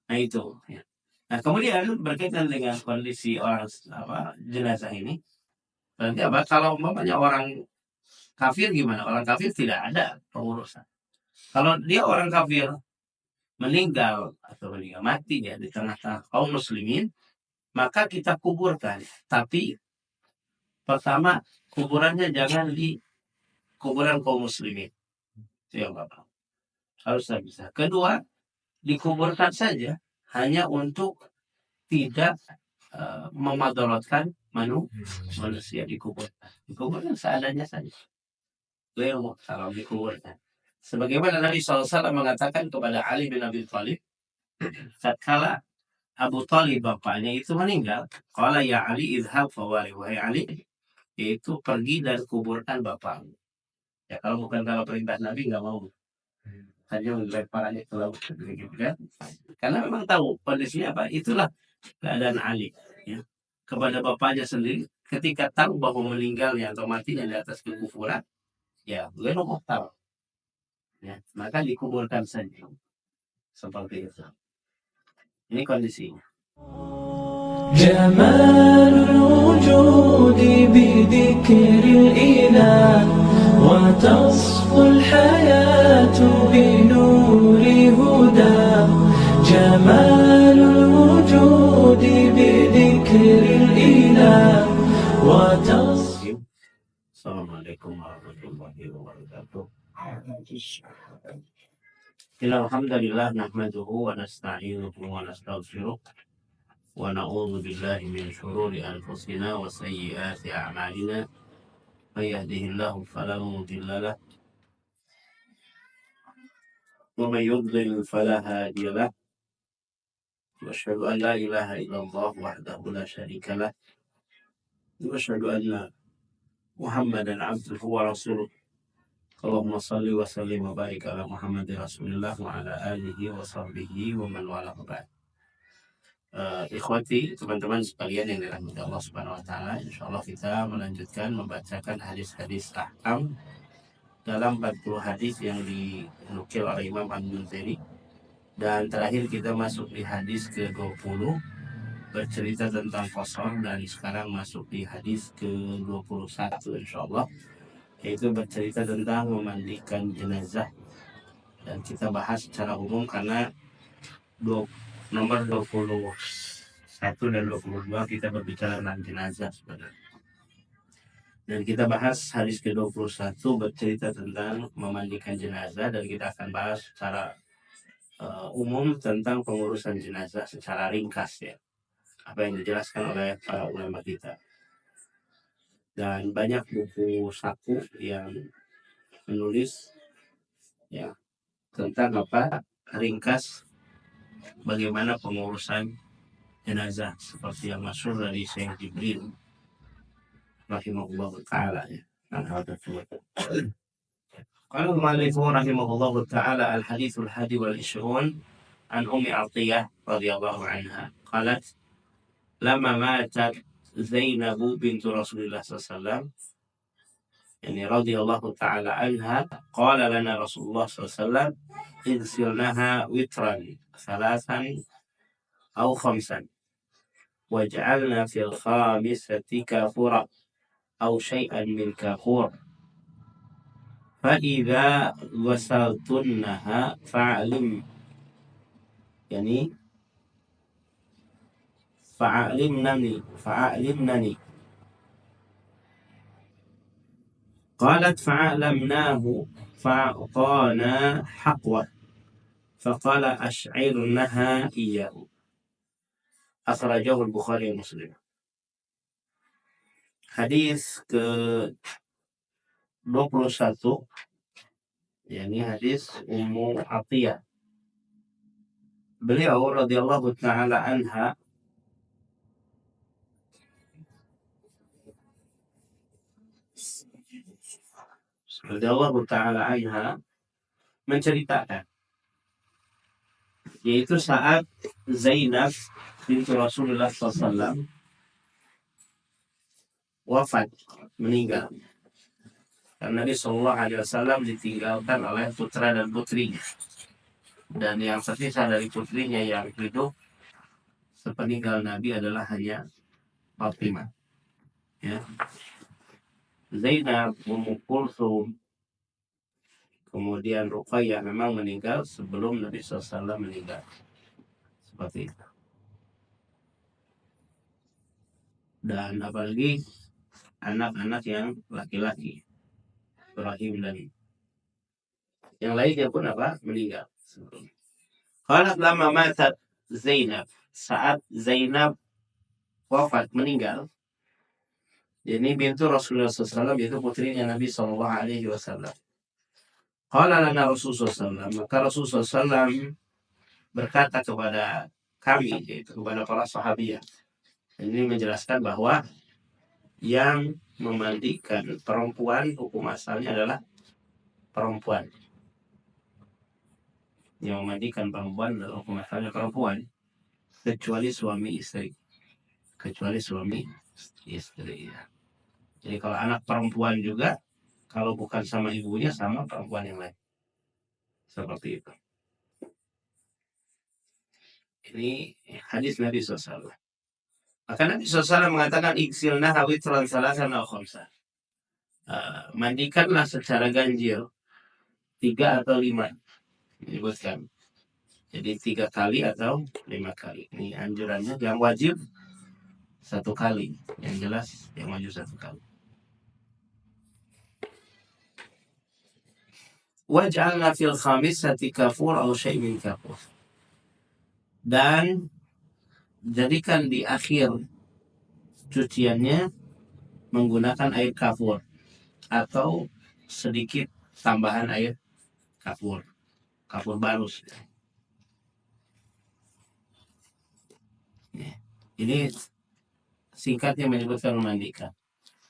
Nah itu. Ya. Nah kemudian berkaitan dengan kondisi orang jenazah ini, berarti apa? Kalau umpamanya orang kafir gimana? Orang kafir tidak ada pengurusan. Kalau dia orang kafir meninggal atau meninggal mati ya di tengah-tengah kaum muslimin, maka kita kuburkan. Tapi pertama kuburannya jangan di kuburan kaum muslimin. Itu yang Bapak harusnya bisa. Kedua, dikuburkan saja hanya untuk tidak memadaratkan manusia dikuburkan. Dikuburkan seadanya saja. Beliau kalau dikuburkan. Sebagaimana Nabi SAW mengatakan kepada Ali bin Abi Thalib, tatkala Abu Thalib bapaknya itu meninggal, qala ya Ali idhab fawari, wahai Ali, yaitu pergi dan kuburkan bapakmu. Ya kalau bukan kalau perintah Nabi nggak mau. Hanya melempar aja ke laut gitu kan. Karena memang tahu kondisinya apa, itulah keadaan Ali ya. Kepada bapaknya sendiri ketika tahu bahwa meninggalnya atau matinya di atas kekufuran, ya beliau mau tahu. Ya, maka dikuburkan saja. Seperti itu. Ini kondisinya. جمال الوجود بذكر الإله وتصفو الحياة بنور هدى جمال الوجود بذكر الإله وتصفو. Assalamualaikum warahmatullahi wabarakatuh. Alhamdulillah nahmaduhu wa nasta'inuhu wa nastaghfiruh wa na'udzu billahi min shururi anfusina wa sayyiati a'malina. May yahdihillahu fala mudilla lahu wa may yudlil fala hadiya lahu. Wa asyhadu an la ilaha illallah wahdahu la syarika lah. Wa asyhadu anna Muhammadan abduhu wa rasuluh. Allahumma salli wa sallim wa barik ala Muhammad Rasulullah wa ala alihi wa sahbihi wa man wala ba'd. Ikhwati, teman-teman sekalian yang dirahmati Allah Subhanahu wa taala, insyaallah kita melanjutkan membacakan hadis-hadis ahkam dalam 40 hadis yang dinukil oleh Imam Al-Munziri. Dan terakhir kita masuk di hadis ke-20 bercerita tentang qasar, dan sekarang masuk di hadis ke-21 insyaallah, yaitu bercerita tentang memandikan jenazah. Dan kita bahas secara umum karena nomor 21 dan 22 kita berbicara tentang jenazah sebenarnya. Dan kita bahas hadis ke-21 bercerita tentang memandikan jenazah, dan kita akan bahas secara umum tentang pengurusan jenazah secara ringkas ya. Apa yang dijelaskan oleh para ulama kita. Dan banyak buku saku yang menulis ya tentang ringkas bagaimana pengurusan jenazah, seperti yang masyhur dari Syekh Jibril rahimahullah ta'ala ya. Qala al-mu'allif rahimahullah ta'ala al-hadits al-hadi wal-ishrun an Ummi Atiyah radhiyallahu anha qalat lamma matat Zainab bintu Rasulillah sallallahu alaihi wasallam yani radhiyallahu ta'ala anha qala lana Rasulullah sallallahu alaihi wasallam igsilnaha witran thalathan aw khamsan waj'alna fil khamisati kafura aw syai'an min kafur فإذا غسلتنها فأعلمنني قالت فعلمناه فأعطانا حقوة فقال أشعرنها إياه أخرجه البخاري ومسلم. Hadis ke-21 yakni hadis Ummu Atiyah. Beliau radhiyallahu taala anha menceritakan, yaitu saat Zainab binti Rasulullah SAW wafat, meninggal. Karena Nabi Shallallahu Alaihi Wasallam ditinggalkan oleh putra dan putrinya. dan yang tersisa dari putrinya yang hidup sepeninggal Nabi adalah hanya Fatimah. Ya. Zainab, Ummu Kulsum, kemudian Ruqayyah memang meninggal sebelum Nabi SAW meninggal. Seperti itu. Dan apalagi anak-anak yang laki-laki, Ibrahim dan yang lainnya pun meninggal. Qalat lama matat Zainab, saat Zainab wafat meninggal, ini bintu Rasulullah SAW, yaitu putrinya Nabi SAW. Qala lana Rasulullah SAW, maka Rasulullah SAW berkata kepada kami, yaitu kepada para sahabiah. Ini menjelaskan bahwa yang memandikan perempuan hukum asalnya adalah perempuan. Yang memandikan perempuan adalah hukum asalnya perempuan, kecuali suami istri. Kecuali suami istri. Ya. Jadi kalau anak perempuan juga, kalau bukan sama ibunya, sama perempuan yang lain. Seperti itu. Ini hadis Nabi SAW. Maka Nabi SAW mengatakan, iksilnaha witran salasan aw khamsa. Mandikanlah secara ganjil 3 atau 5. Menyebutkan. Jadi 3 kali atau 5 kali. Ini anjurannya. Yang wajib 1 kali. Yang jelas yang wajib 1 kali. Waj'alna fil khamisati kafur aw syai' min kafur. Dan jadikan di akhir cuciannya menggunakan air kafur atau sedikit tambahan air kafur barus. Ini singkatnya menyebutkan memandikan.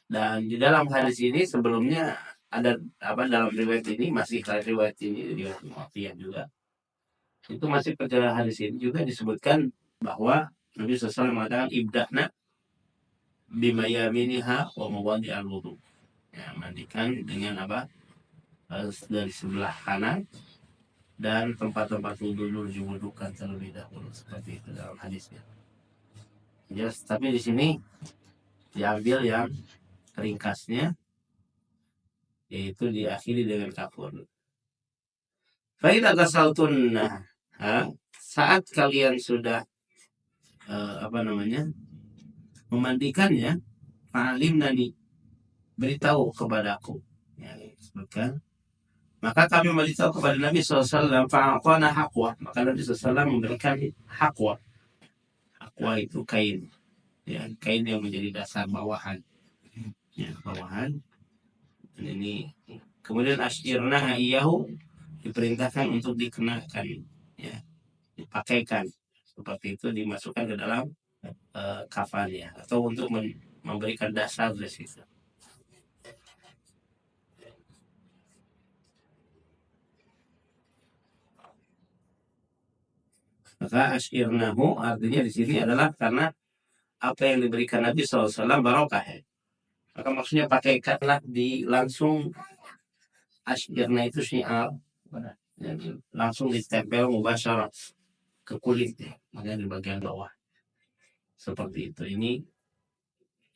Dan di dalam hadis ini sebelumnya ada dalam riwayat ini, masih riwayat ini riwayat Mu'tiyah juga. Itu masih perjalanan hadis ini juga disebutkan bahwa Nabi SAW mengatakan ibda'na bimayaminiha wa mawadi al-wudu. Ya, mandikan dengan dari sebelah kanan dan tempat-tempat wudu dulu diwudukan terlebih dahulu, seperti itu dalam hadisnya. Yes, tapi di sini diambil yang ringkasnya, yaitu diakhiri dengan kafur. Fa'idha ghasaltunna, saat kalian sudah memandikannya, fa'alimnani, beritahu kepadaku. Ya, disebutkan. Maka kami memberitahu kepada Nabi SAW, fa'aqana haqwa, maka Nabi SAW memberikan haqwa. Haqwa itu kain, ya, kain yang menjadi dasar bawahan. Ya, bawahan. Dan ini kemudian asyirna iyahu, diperintahkan untuk dikenakan, ya, dipakaikan, seperti itu, dimasukkan ke dalam kafan, ya, atau untuk memberikan dasar dari situ. Maka asyirnahu artinya di sini adalah karena apa yang diberikan Nabi SAW barokah, ya. Maka maksudnya pakaikanlah langsung, asyirna itu syiar, langsung ditempel mubasyarah ke kulit, ya, makanya di bagian bawah. Seperti itu. Ini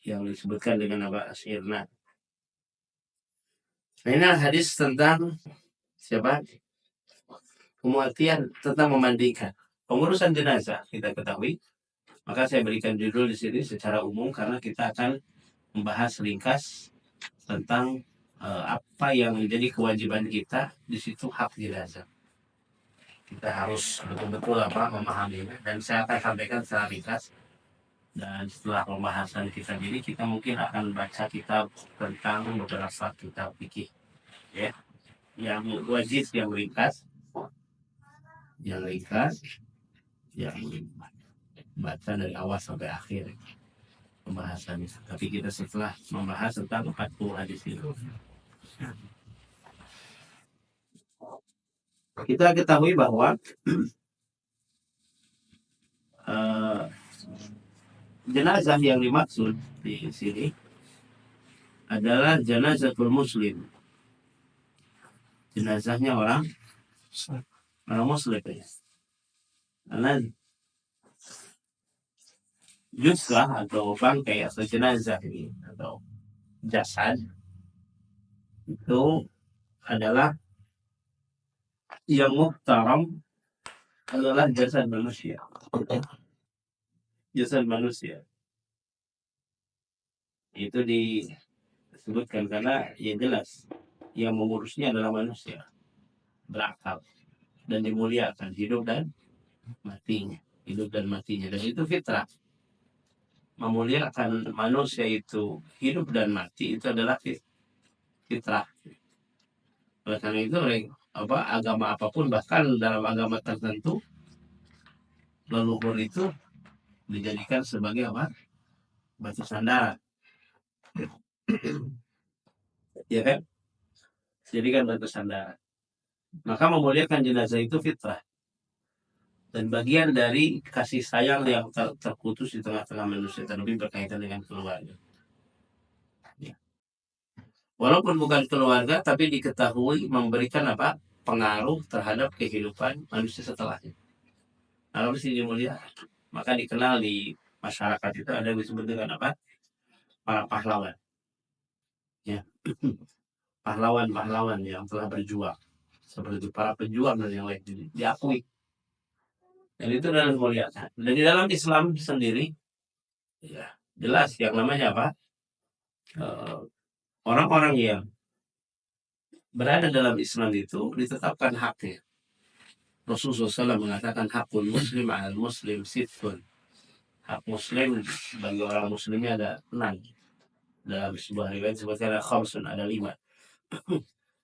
yang disebutkan dengan asyirna. Nah, ini hadis tentang siapa? Mu'tiyah, tentang memandikan. Pengurusan jenazah kita ketahui, maka saya berikan judul di sini secara umum karena kita akan membahas ringkas tentang apa yang menjadi kewajiban kita di situ, hak jenazah. Kita harus betul-betul memahaminya, dan saya akan sampaikan secara ringkas. Dan setelah pembahasan kita ini, kita mungkin akan baca kitab tentang beberapa kitab fikih, ya, yang wajib, yang ringkas, yang baca dari awal sampai akhir pembahasannya. Tapi kita setelah membahas tentang 40 hadis itu, kita ketahui bahwa jenazah yang dimaksud di sini adalah jenazatul muslim, jenazahnya orang orang muslim ya. Karena juslah atau bangkai atau jenazah ini atau jasad itu adalah yang muhtaram, adalah jasad manusia. Jasad manusia itu disebutkan karena ya jelas yang mengurusnya adalah manusia berakal dan dimuliakan hidup dan matinya, dan itu fitrah. Memuliakan manusia itu hidup dan mati itu adalah fitrah. Oleh karena itu agama apapun, bahkan dalam agama tertentu leluhur itu dijadikan sebagai batu sandaran. Ya kan? Jadikan batu sandaran. Maka memuliakan jenazah itu fitrah dan bagian dari kasih sayang yang terputus di tengah-tengah manusia, terlebih berkaitan dengan keluarga. Ya. Walaupun bukan keluarga, tapi diketahui memberikan pengaruh terhadap kehidupan manusia setelahnya. Harus dimuliakan. Maka dikenal di masyarakat itu ada yang disebut dengan para pahlawan. Ya. Pahlawan-pahlawan yang telah berjuang, seperti para pejuang dan yang lain, diakui. Dan itu adalah dimuliakan. Dan di dalam Islam sendiri, ya jelas yang namanya orang-orang yang berada dalam Islam itu ditetapkan haknya. Rasulullah SAW mengatakan hakul muslim al muslim sitfun. Hak muslim bagi orang muslimnya ada 6. Dalam sebuah riwayat disebutkan ada khamsun, ada 5.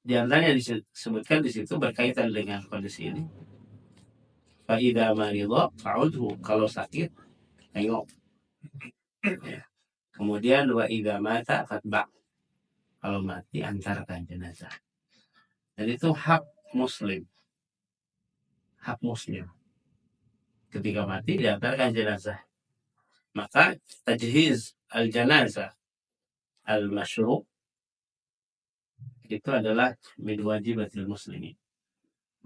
Di antaranya disebutkan di situ berkaitan dengan kondisi ini. Fa idza maridha fa'udhu, kalau sakit tengok. Ya. Kemudian wa idza mata fatba', kalau mati antarkan jenazah. Dan itu hak muslim. Hak muslim. Ketika mati diantarkan jenazah. Maka tajhiz al-janazah al-masyru' itu adalah min wajibatil muslimin.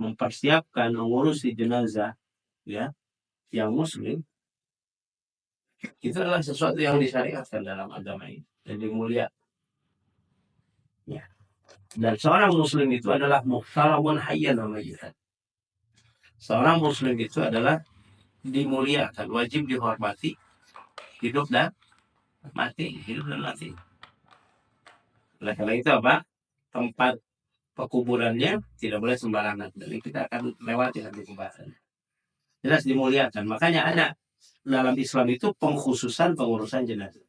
Mempersiapkan, mengurusi jenazah ya yang muslim itu adalah sesuatu yang disyariatkan dalam agama ini dan dimuliakan. Ya. Dan seorang muslim itu adalah muhtaramun hayyan wa mayyitan. Seorang muslim itu adalah dimuliakan, wajib dihormati hidup dan mati. Oleh karena itu tempat pekuburannya tidak boleh sembarangan. Jadi kita akan lewati nanti pembahasannya. Jelas dimuliakan. Makanya ada dalam Islam itu pengkhususan pengurusan jenazah.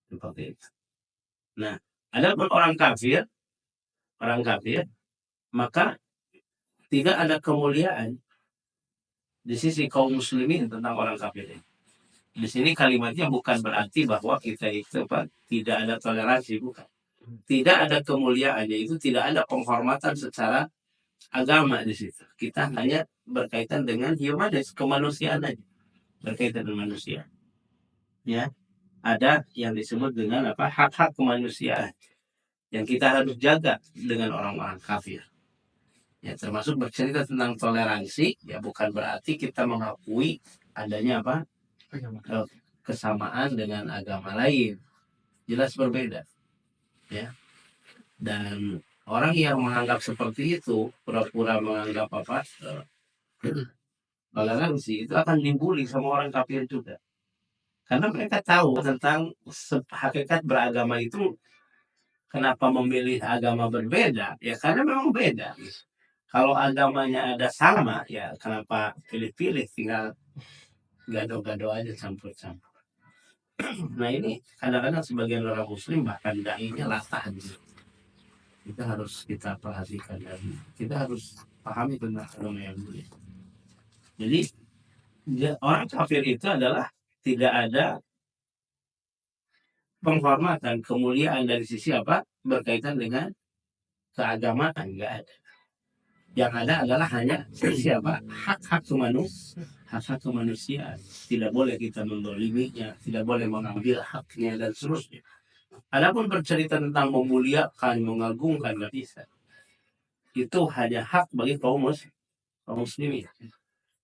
Seperti itu. Nah, ada orang kafir, maka tidak ada kemuliaan di sisi kaum muslimin tentang orang kafir ini. Di sini kalimatnya bukan berarti bahwa kita itu tidak ada toleransi, bukan. Tidak ada kemuliaan, yaitu tidak ada penghormatan secara agama di situ. Kita hanya berkaitan dengan humanis, kemanusiaan aja, berkaitan dengan manusia. Ya, ada yang disebut dengan hak-hak kemanusiaan yang kita harus jaga dengan orang-orang kafir. Ya, termasuk bercerita tentang toleransi, ya bukan berarti kita mengakui adanya kesamaan dengan agama lain. Jelas berbeda. Ya. Dan orang yang menganggap seperti itu, pura-pura menganggap toleransi, itu akan dibully sama orang kafir juga. Karena mereka tahu tentang hakikat beragama itu. Kenapa memilih agama berbeda? Ya karena memang beda. Kalau agamanya ada sama, ya kenapa pilih-pilih, tinggal gado-gado aja, campur-campur. Nah ini kadang-kadang sebagian orang muslim bahkan da'inya latah gitu. Kita harus kita perhatikan dan kita harus pahami tentang agama yang mulia. Jadi orang kafir itu adalah tidak ada penghormatan, kemuliaan dari sisi berkaitan dengan keagamaan, enggak ada. Yang ada adalah hanya sisi hak-hak kemanusiaan. Tidak boleh kita mendoliminya, tidak boleh mengambil haknya dan seterusnya. Adapun bercerita tentang memuliakan, mengagungkan, nggak bisa. Itu hanya hak bagi kaum kaum muslimin.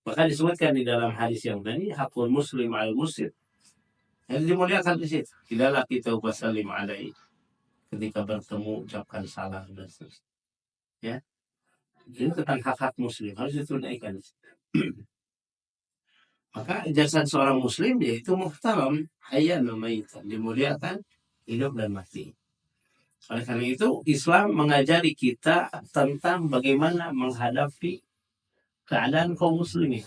Maka disebutkan di dalam hadis yang tadi, hakul muslim al muslim. Yang dimuliakan di situ. Tidaklah kita wasallim alaihi ketika bertemu ucapkan salam dan seterusnya. Ya, ini tentang hak-hak muslim harus ditunaikan. Maka jasad seorang muslim yaitu muhtaram, hayyan wa maitan, dimuliakan hidup dan mati. Oleh karena itu Islam mengajari kita tentang bagaimana menghadapi keadaan kaum muslimin.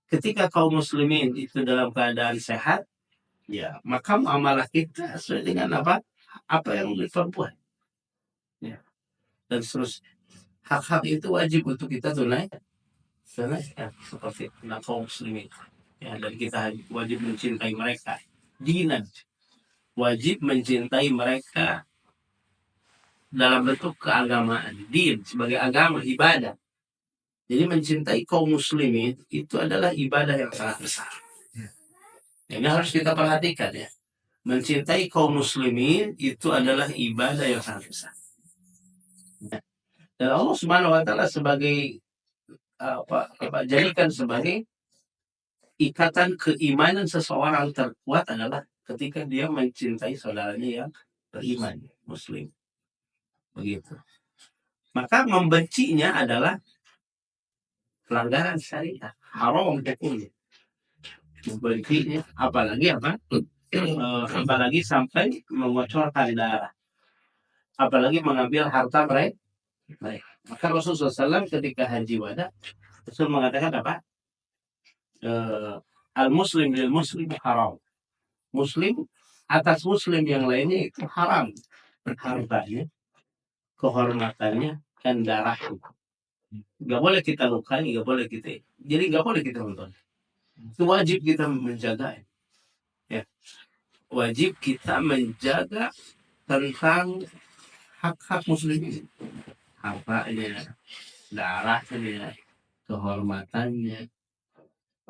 Ketika kaum muslimin itu dalam keadaan sehat, ya maka amalah kita sesuai dengan apa yang diperbuat. Ya. Dan terus hak-hak itu wajib untuk kita tunaikan seperti kaum muslimin. Ya, dan kita wajib mencintai mereka. Dinan, wajib mencintai mereka dalam bentuk keagamaan, din sebagai agama, ibadah. Jadi mencintai kaum muslimin itu adalah ibadah yang sangat besar. Ini harus kita perhatikan ya. Mencintai kaum muslimin itu adalah ibadah yang sangat besar. Dan Allah Subhanahu wa taala sebagai jadikan sebagai ikatan keimanan seseorang terkuat adalah ketika dia mencintai saudaranya yang beriman, muslim. Begitu. Maka membencinya adalah pelanggaran syariat, haram hukumnya. Membencinya, apalagi sampai mengocorkan darah, apalagi mengambil harta mereka. Maka Rasulullah SAW ketika haji wada, Rasul mengatakan apa? Al-muslim lil muslim haram. Muslim atas muslim yang lainnya itu haram. Hartanya, kehormatannya, dan darahnya. Gak boleh kita lukai, gak boleh kita. Jadi gak boleh kita nonton. Itu wajib kita menjaga. Ya. Wajib kita menjaga tentang hak-hak muslimin. Hartanya, darahnya, kehormatannya.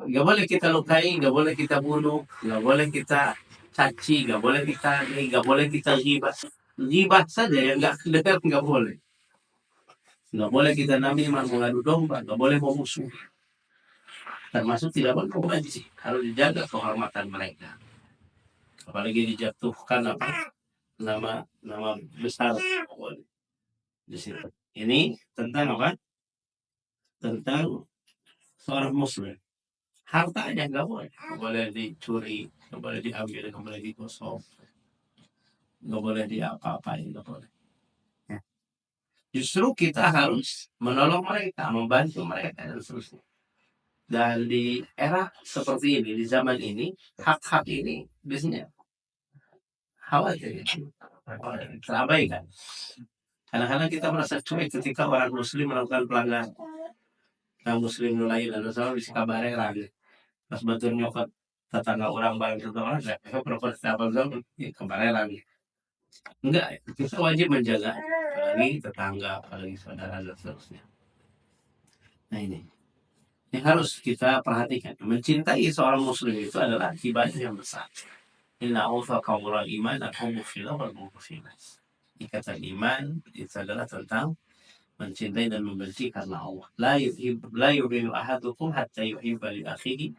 Gak boleh kita lukai, gak boleh kita bunuh, gak boleh kita caci, gak boleh kita ghibah. Ghibah saja yang gak kedengar gak boleh. Gak boleh kita namimah, mengadu domba, gak boleh memusuh. Termasuk tidak boleh membenci. Harus dijaga kehormatan mereka. Apalagi dijatuhkan nama besar di situ. Ini tentang apa? Tentang seorang muslim. Hartanya nggak boleh dicuri, nggak boleh diambil, nggak boleh digosok, nggak boleh diapa-apain, nggak boleh. Ya. Justru kita harus menolong mereka, membantu mereka dan seterusnya. Dan di era seperti ini, di zaman ini, hak-hak ini biasanya khawatir, terabaikan. Kadang-kadang kita merasa cuek ketika orang muslim melakukan pelanggaran. Orang muslim lain lalu sama bisa kabarnya lagi. Pas betul nyokot tetangga orang bareng orang saya propos apa zaman kabarnya lagi. Enggak, kita wajib menjaga apalagi tetangga, apalagi saudara dan seterusnya. Nah ini yang harus kita perhatikan. Mencintai seorang muslim itu adalah ibadah yang besar. Inna awthaqawral iman al-hubbu fillah wal bughdu fillah. Ikatan iman itu adalah tentang mencintai dan membenci karena Allah. La yu'minu ahadukum hatta yuhibba li akhihi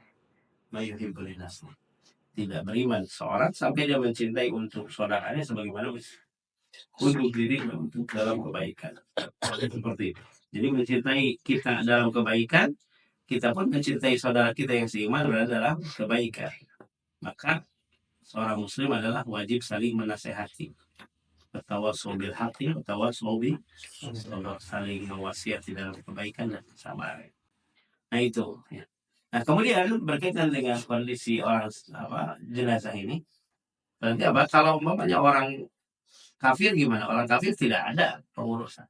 ma yuhibbu li nafsihi. Tidak beriman seorang sampai dia mencintai untuk saudaranya sebagaimana untuk diri untuk dalam kebaikan. Seperti itu. Jadi mencintai kita dalam kebaikan, kita pun mencintai saudara kita yang seiman dalam kebaikan. Maka seorang muslim adalah wajib saling menasehati. Tawassul bil haqqi, tawassul bil saling mewasiati dalam kebaikan dan kesabaran. Nah itu ya. Nah kemudian berkaitan dengan kondisi orang jenazah ini, berarti apa? Kalau umpamanya orang kafir gimana? Orang kafir tidak ada pengurusan.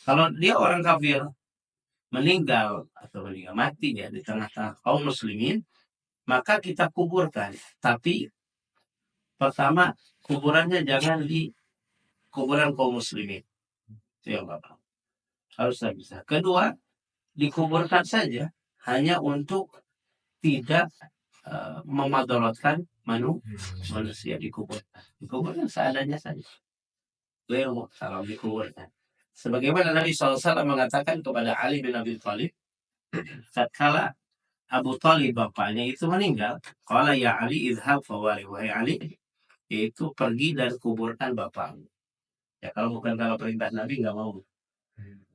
Kalau dia orang kafir meninggal atau mati ya di tengah-tengah kaum muslimin, maka kita kuburkan. Tapi pertama kuburannya jangan di kuburan kaum muslimin. Itu yang Bapak. Harus bisa. Kedua, dikuburkan saja hanya untuk tidak memadaratkan manusia dikuburkan. Dikuburkan seadanya saja. Beliau salam dikuburkan. Sebagaimana Nabi SAW mengatakan kepada Ali bin Abi Thalib, tatkala Abu Thalib bapaknya itu meninggal, qala ya Ali idhab fawari, wahai Ali, yaitu pergi dan kuburkan bapakmu. Ya kalau bukan kalau perintah Nabi nggak mau,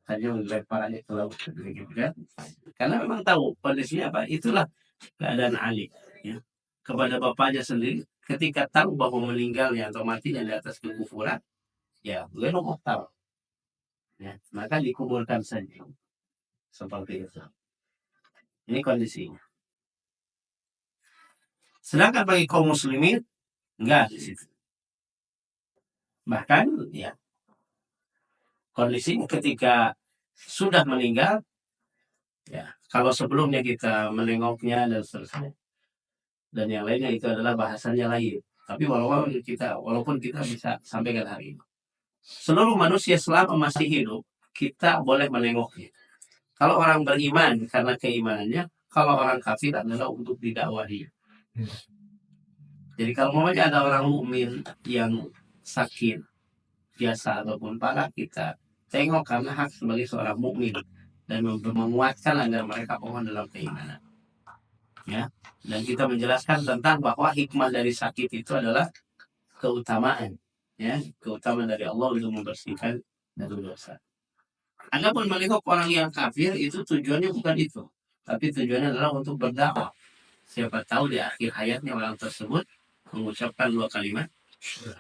hanya melempar aja ke laut gitu kan. Karena memang tahu kondisinya apa, itulah keadaan Ali ya. Kepada bapaknya sendiri ketika tahu bahwa meninggalnya atau matinya di atas kekufuran, ya beliau tahu ya, maka dikuburkan saja seperti itu. Ini kondisinya. Sedangkan bagi kaum muslimin enggak di situ. Bahkan ya kondisinya ketika sudah meninggal, ya kalau sebelumnya kita menengoknya dan seterusnya dan yang lainnya itu adalah bahasannya lain. Tapi walaupun kita bisa sampaikan hari ini, seluruh manusia selama masih hidup kita boleh menengoknya. Kalau orang beriman karena keimanannya, kalau orang kafir adalah untuk didakwahi. Jadi kalau mau ada orang mukmin yang sakit biasa ataupun parah, kita tengok karena hak sebagai seorang mukmin dan menguatkan agar mereka kokoh dalam keimanan. Ya, dan kita menjelaskan tentang bahwa hikmah dari sakit itu adalah keutamaan, ya, keutamaan dari Allah untuk membersihkan dari dosa. Adapun menengok orang yang kafir itu tujuannya bukan itu, tapi tujuannya adalah untuk berdakwah. Siapa tahu di akhir hayatnya orang tersebut mengucapkan 2 kalimat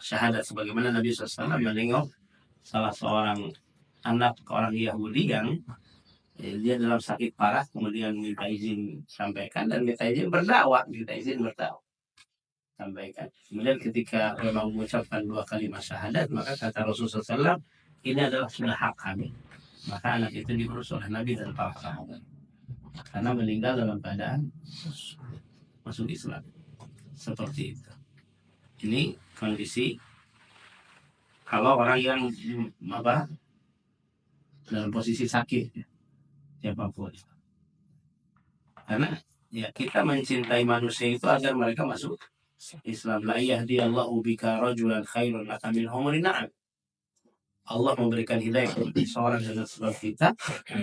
syahadat, sebagaimana Nabi SAW menengok salah seorang anak orang Yahudi yang dia dalam sakit parah, kemudian minta izin sampaikan dan minta izin berdakwah, sampaikan. Kemudian ketika memang mengucapkan 2 kalimat syahadat, maka kata Rasulullah SAW, ini adalah sudah hak kami. Maka anak itu diurus oleh Nabi dan para sahabat karena meninggal dalam keadaan masuk Islam. Seperti itu. Ini kondisi kalau orang yang dalam posisi sakit, siapapun. Karena ya kita mencintai manusia itu agar mereka masuk Islam. La yahdiyallahu bika rajulan khairun laka min humri na'am. Allah memberikan hidayah kepada seorang dengan sebab kita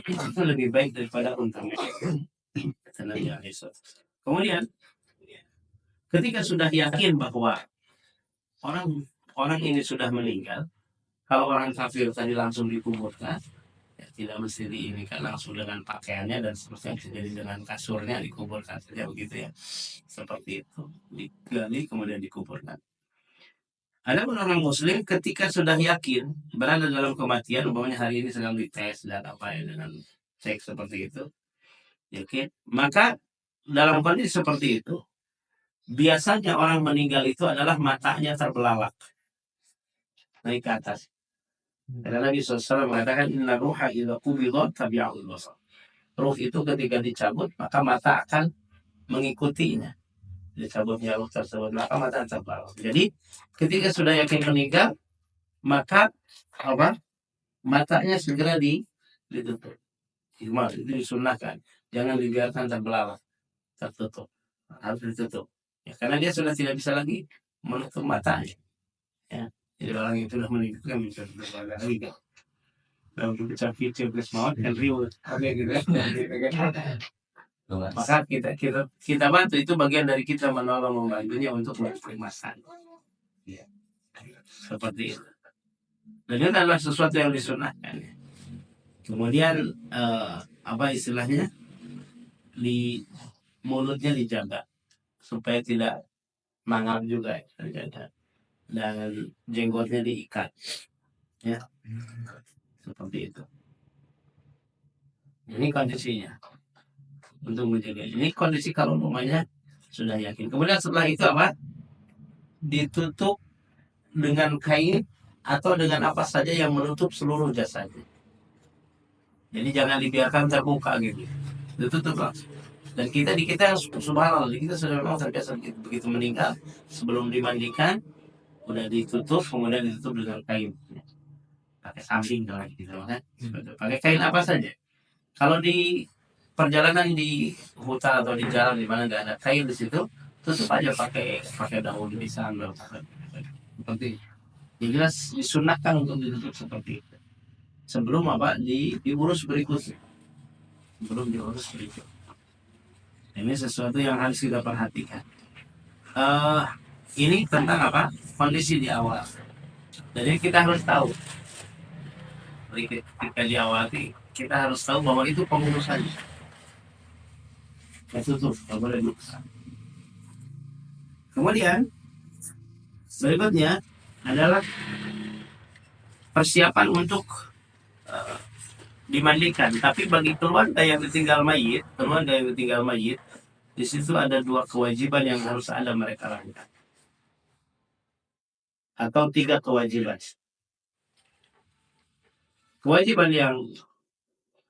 itu lebih baik daripada unta. Kemudian ketika sudah yakin bahwa orang ini sudah meninggal, kalau orang kafir tadi langsung dikuburkan, ya tidak mesti diinikan langsung dengan pakaiannya dan seterusnya, jadi dengan kasurnya dikuburkan saja begitu ya, seperti itu, digali kemudian dikuburkan. Adapun orang muslim ketika sudah yakin berada dalam kematian, umpamanya hari ini sedang dites dan apa ya dengan cek seperti itu, yakin, maka dalam kondisi seperti itu biasanya orang meninggal itu adalah matanya terbelalak naik ke atas. Karena Nabi SAW mengatakan inna ruha idza qubida tabi'ul basar. Ruh itu ketika dicabut maka mata akan mengikutinya. Dicabutnya ruh tersebut maka mata terbelalak. Jadi ketika sudah yakin meninggal maka matanya segera ditutup. Itu disunahkan, jangan dibiarkan terbelalak, tertutup, harus ditutup. Ya, karena dia sudah tidak bisa lagi menutup matanya. Ya, jadi orang yang sudah meninggal kan bisa terbelalak lagi kan. Dalam kecil plus maut kan riuh, gitu kan. Maka kita bantu, itu bagian dari kita menolong membantunya untuk mengekmaskan. Ya. Seperti itu. Dan itu adalah sesuatu yang disunahkan. Kemudian istilahnya di mulutnya dijaga supaya tidak mangap juga terjaga, dan jenggotnya diikat, ya seperti itu. Ini kondisinya untuk menjaga. Ini kondisi kalau rumahnya sudah yakin. Kemudian setelah itu ditutup dengan kain atau dengan apa saja yang menutup seluruh jasadnya. Jadi jangan dibiarkan terbuka gitu. Ditutup langsung. Dan kita subhanallah, kita sudah memang terbiasa begitu meninggal sebelum dimandikan udah ditutup, kemudian ditutup dengan kain. Pakai samping kalau gitu kan. Pakai kain apa saja. Kalau di perjalanan di hutan atau di jalan di mana nggak ada kain di situ, tutup aja pakai daun pisang seperti. Jadi jelas disunahkan untuk ditutup seperti itu. sebelum apa diurus berikutnya. Sebelum diurus berikutnya. Ini sesuatu yang harus kita perhatikan. Ini tentang apa? Kondisi di awal. Jadi kita harus tahu. Ketika di awal kita harus tahu bahwa itu pengurusan. Itu tuh, nggak boleh lupa. Kemudian berikutnya adalah persiapan untuk dimandikan. Tapi bagi keluarga yang ditinggal mayit, di situ ada 2 kewajiban yang harus ada mereka lakukan, atau 3 kewajiban.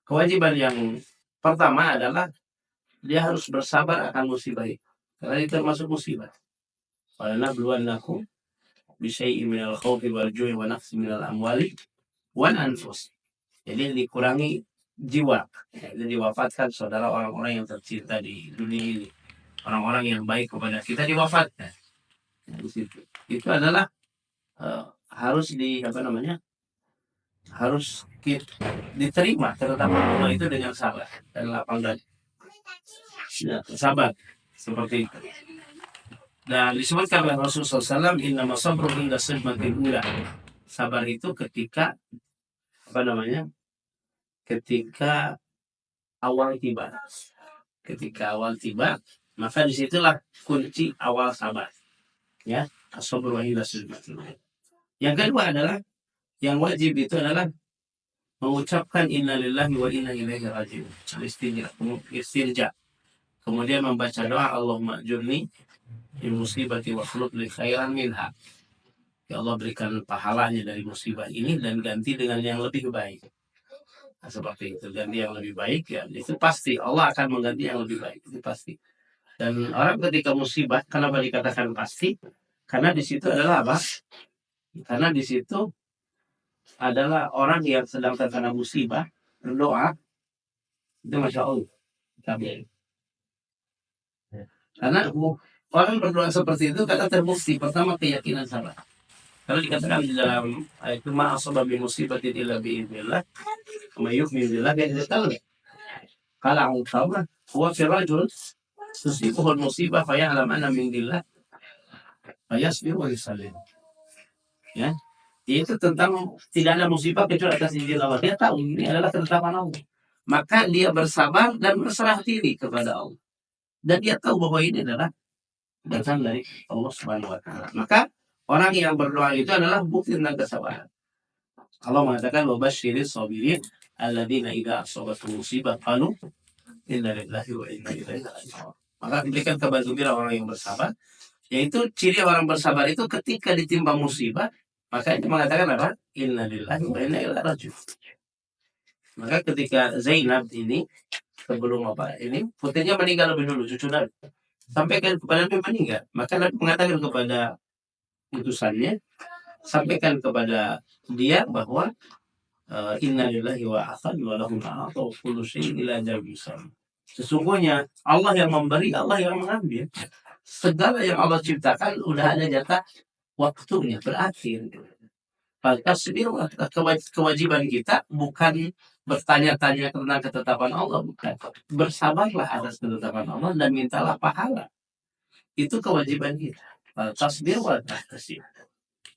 Kewajiban yang pertama adalah dia harus bersabar akan musibah itu, karena itu termasuk musibah. Walanabluwannakum bisyai'in minal khawfi wal ju'i wa naqsin minal amwali wal anfus. Jadi dikurangi jiwa, jadi diwafatkan saudara orang-orang yang tercinta di dunia ini, orang-orang yang baik kepada kita diwafatkan. Di situ itu adalah harus harus diterima, terutama Allah itu dengan sabar dan lapang dada. Sabar seperti itu. Dan disebutkan oleh Rasulullah SAW, innama sabru inda sidmatil ula. Sabar itu ketika ketika awal tiba. Ketika awal tiba, maka disitulah kunci awal sabar. Ya, as-sabru inda sidmatil ula. Yang kedua adalah, yang wajib itu adalah mengucapkan innalillahi wa inna ilaihi raji'un. Istirja. Kemudian membaca doa, Allahumma ajurni di musibati wa khulub li khairan minha. Ya Allah, berikan pahalanya dari musibah ini dan ganti dengan yang lebih baik. Nah, seperti itu, ganti yang lebih baik, ya itu pasti Allah akan mengganti yang lebih baik, itu pasti. Dan orang ketika musibah, kenapa dikatakan pasti? Karena di situ adalah apa? Karena di situ adalah orang yang sedang terkena musibah berdoa, itu masya Allah. Karena orang berdoa seperti itu karena terbukti pertama keyakinan sabar. Kalau dikatakan di dalam ayat itu ma'asaba bi musibatin illa bi idznillah, wa yu'min billah dan tahu. Kalau ungkapnya huwa fi rajul tusibuhu musibah fa ya'lam anna min dillah fa yasbir wa yusallim. Ya. Itu tentang tidak ada musibah kecuali atas izin Allah. Dia tahu ini adalah ketetapan Allah. Maka dia bersabar dan berserah diri kepada Allah. Dan dia tahu bahwa ini adalah datang dari Allah Subhanahu wa taala. Maka orang yang berdoa itu adalah bukti tentang kesabaran. Allah mengatakan wabasyiris sabirin alladzina idza asabatuhum musibah qalu inna lillahi wa inna ilaihi raji'un. Maka berikan kabar gembira orang yang bersabar, yaitu ciri orang bersabar itu ketika ditimpa musibah, maka itu mengatakan apa? Inna lillahi wa inna ilaihi raji'un. Maka ketika Zainab ini sebelum ini putrinya meninggal lebih dulu, cucu Nabi. Sampaikan kepada Nabi meninggal. Maka Nabi mengatakan kepada utusannya, sampaikan kepada dia bahwa inna lillahi wa akhad wa lahu ma'atau kullu syai'in ila jabisam. Sesungguhnya Allah yang memberi, Allah yang mengambil. Segala yang Allah ciptakan udah ada jatah waktunya, berakhir. Tasbir, kewajiban kita bukan bertanya-tanya tentang ketetapan Allah, bukan. Bersabarlah atas ketetapan Allah dan mintalah pahala. Itu kewajiban kita. Tasbir wa tahtasib.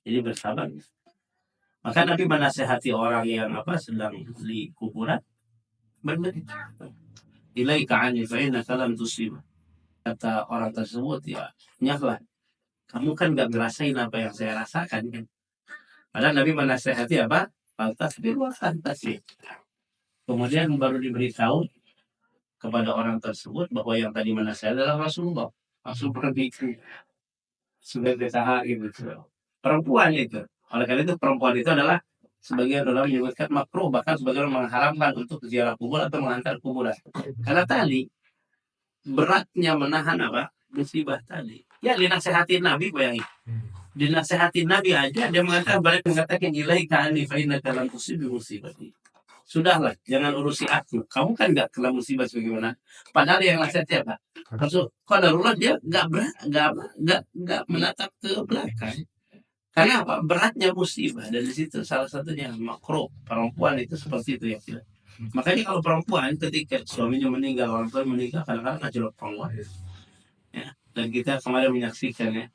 Jadi bersabar. Maka Nabi menasihati orang yang sedang di kuburan, bermerita. Ilaika anni fa innaka lam tusib. Kata orang tersebut, ya, nyahlah. Kamu kan gak ngerasain apa yang saya rasakan kan. Padahal Nabi menasihati apa? Tasbir wa tahtasib. Kemudian baru diberitahu kepada orang tersebut bahwa yang tadi menasihati adalah Rasulullah. Langsung pergi sudah ditahari gitu. Perempuan itu. Oleh karena itu perempuan itu adalah sebagian ulama menyebutkan makruh, bahkan sebagian mengharamkan untuk ziarah kubur atau mengantar kuburan. Karena tadi beratnya menahan musibah tadi. Ya dinasihati Nabi, bayangin. Dinasihati Nabi aja dia mengatakan ilaika anni fa innaka lam tusib bi musibati. Sudahlah, jangan urusi aku. Kamu kan nggak kena musibah sebagaimana. Padahal yang nasihatnya apa? Maksud qadarullah dia nggak menatap ke belakang. Karena apa? Beratnya musibah. Dan di situ salah satunya makruh. Perempuan itu seperti itu ya. Tidak. Makanya kalau perempuan ketika suaminya meninggal, orang tua meninggal, kadang-kadang ngajak perempuan. Ya. Dan kita kemarin menyaksikan ya,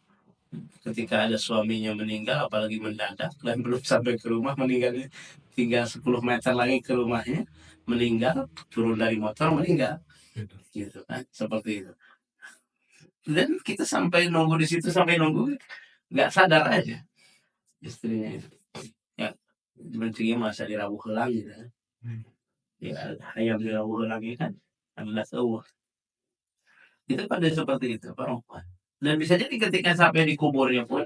ketika ada suaminya meninggal, apalagi mendadak dan belum sampai ke rumah meninggalnya, tinggal 10 meter lagi ke rumahnya, meninggal, turun dari motor meninggal, gitu kan, seperti itu. Dan kita sampai nunggu di situ, sampai nunggu nggak sadar aja istrinya itu. Ya, mencinya masa dirawuh helang gitu kan. Ya, ayam dirawuh helang kan, adalah seuah. Itu pada seperti itu perempuan. Dan bisa jadi ketika sampai di kuburnya pun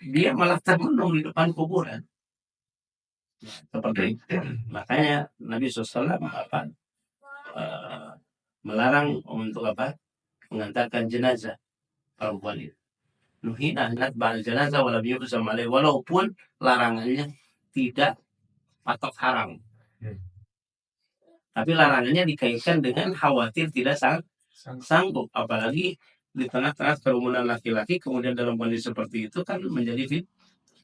dia malah termenung di depan kuburan. Seperti itu. Makanya Nabi SAW melarang untuk apa? Mengantarkan jenazah perempuan itu. Nuhina natba'al jenazah walam yusam alaih. Walaupun larangannya tidak patok haram. Tapi larangannya dikaitkan dengan khawatir tidak sanggup. Apalagi di tengah-tengah kerumunan laki-laki, kemudian dalam kondisi seperti itu kan menjadi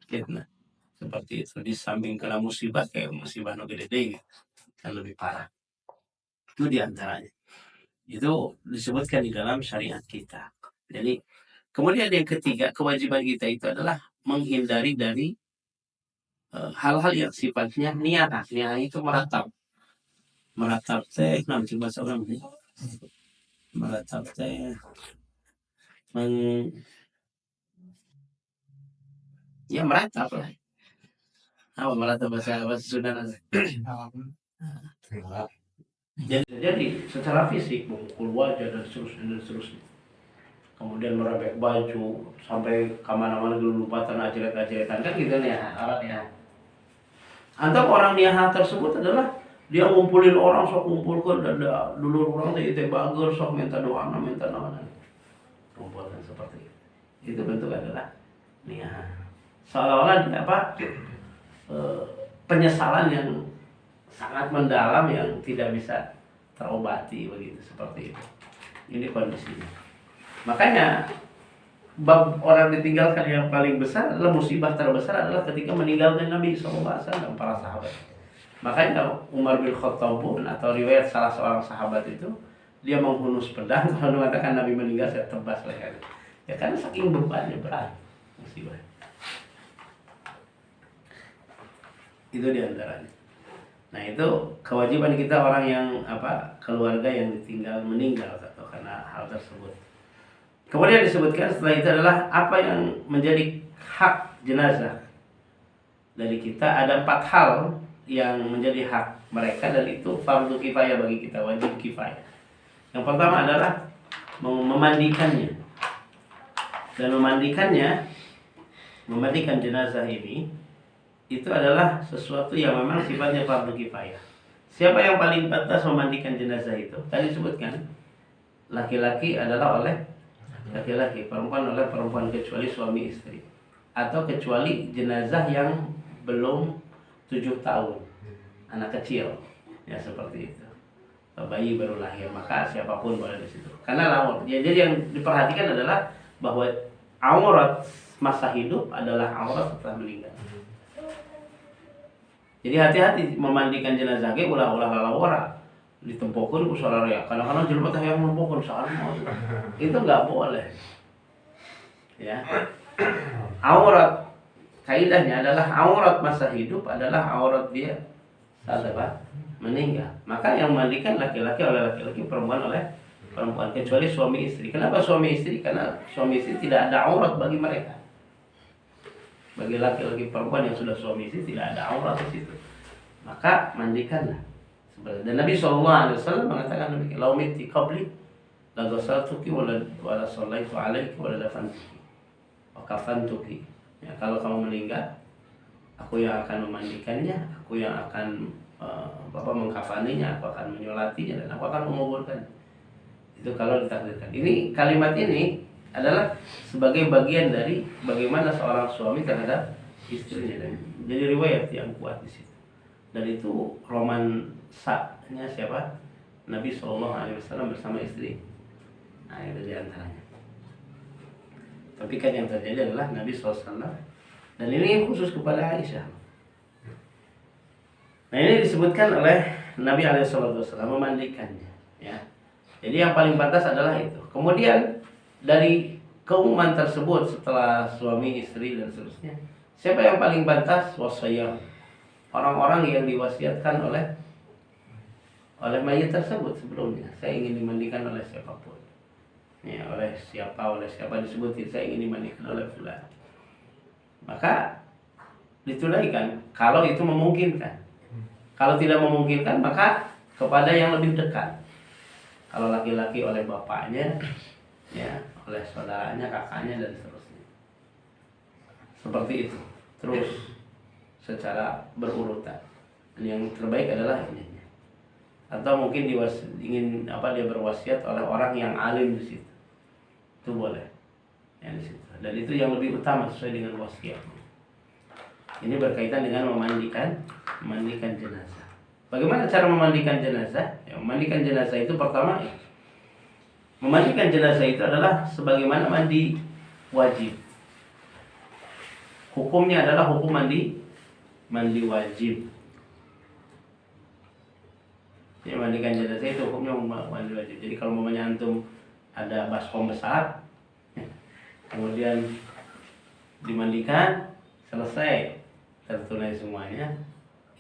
fitnah. Seperti itu. Di samping kena musibah, kayak musibah gede kan lebih parah. Itu diantaranya. Itu disebutkan di dalam syariat kita. Jadi, kemudian yang ketiga, kewajiban kita itu adalah menghindari dari hal-hal yang sifatnya niat. Niat itu meratap. Meratap teh, nanti bahasa orang ini. Meratap teh. Ya meratap lah. Apa meratap bahasa Sunda? Jadi secara fisik memukul wajah dan seterusnya. Kemudian merobek baju sampai kemana-mana gelupatan ajelet-ajeletan kan gitu nih alatnya. Antara orang niaha tersebut adalah dia ngumpulin orang, sok ngumpulkan dan dulu orang teh bager sok minta doa, minta naon. Kumpulkan seperti itu. Itu bentuk adalah niaha. Seolah-olah penyesalan yang sangat mendalam yang tidak bisa terobati begitu, seperti itu. Ini kondisinya. Makanya bab orang ditinggalkan yang paling besar adalah musibah terbesar adalah ketika meninggalkan Nabi SAW dan para sahabat. Makanya Umar bin Khattab pun, atau riwayat salah seorang sahabat itu, dia menghunus pedang kalau mengatakan Nabi meninggal saya tebas lehernya. Ya karena saking bebannya berat musibah. Itu diantaranya. Nah itu kewajiban kita orang yang keluarga yang ditinggal meninggal atau karena hal tersebut. Kemudian disebutkan setelah itu adalah apa yang menjadi hak jenazah dari kita. Ada 4 hal yang menjadi hak mereka dan itu fardu kifayah bagi kita, wajib kifayah. Yang pertama adalah memandikannya. Dan memandikan jenazah ini itu adalah sesuatu yang memang sifatnya fardu kifayah. Siapa yang paling pantas memandikan jenazah itu? Tadi disebutkan laki-laki adalah oleh laki-laki, perempuan oleh perempuan kecuali suami istri, atau kecuali jenazah yang belum 7 tahun, anak kecil, ya seperti itu. Bayi baru lahir, maka siapapun boleh di situ. Karena lawan. Jadi yang diperhatikan adalah bahwa aurat masa hidup adalah aurat setelah meninggal. Jadi hati-hati memandikan jenazah ge ulah lalawara ditempokeun ku sararea. Kadang-kadang jelema teh hayang nempokeun saha itu enggak boleh. Ya. Aurat kaidahnya adalah aurat masa hidup adalah aurat dia saat meninggal. Maka yang memandikan laki-laki oleh laki-laki, perempuan oleh perempuan, kecuali suami istri. Kenapa suami istri? Karena suami istri tidak ada aurat bagi mereka. Bagi laki-laki perempuan yang sudah suami istri tidak ada aurat di situ. Maka mandikanlah. Dan Nabi SAW mengatakan demikian, "Lau miti qabli la ghasaltuki wa la shallaitu 'alaiki wa la dafantuki wa kafantuki." Ya, kalau kamu meninggal, aku yang akan memandikannya, aku yang akan mengkafaninya, aku akan menyolatinya dan aku akan menguburkan. Itu kalau ditakdirkan. Ini kalimat ini adalah sebagai bagian dari bagaimana seorang suami terhadap istrinya, dan jadi riwayat yang kuat di situ. Dan itu romansanya siapa? Nabi SAW bersama istri. Nah itu diantaranya. Tapi kan yang terjadi adalah Nabi SAW Dan ini khusus kepada Aisyah. Nah ini disebutkan oleh Nabi SAW memandikannya. Ya. Jadi yang paling pantas adalah itu. Kemudian dari keumuman tersebut setelah suami, istri dan seterusnya, siapa yang paling pantas? Wasiyah. Orang-orang yang diwasiatkan oleh mayit tersebut sebelumnya. Saya ingin dimandikan oleh siapapun. Ya, oleh siapa disebutin, saya ingin dimandikan oleh fulan. Maka ditunaikan kalau itu memungkinkan. Kalau tidak memungkinkan maka kepada yang lebih dekat. Kalau laki-laki oleh bapaknya, ya, oleh saudaranya, kakaknya dan seterusnya. Seperti itu. Terus secara berurutan. Dan yang terbaik adalah ini. Atau mungkin dia berwasiat oleh orang yang alim di situ. Itu boleh. Ya, di situ. Dan itu yang lebih utama sesuai dengan wasiat. Ini berkaitan dengan memandikan jenazah. Bagaimana cara memandikan jenazah? Ya, memandikan jenazah itu pertama, memandikan jenazah itu adalah sebagaimana mandi wajib. Hukumnya adalah hukum mandi wajib. Ya, mandikan jenazah itu hukumnya mandi wajib. Jadi kalau mamanya antum ada baskom besar, kemudian dimandikan, selesai, tertunai semuanya,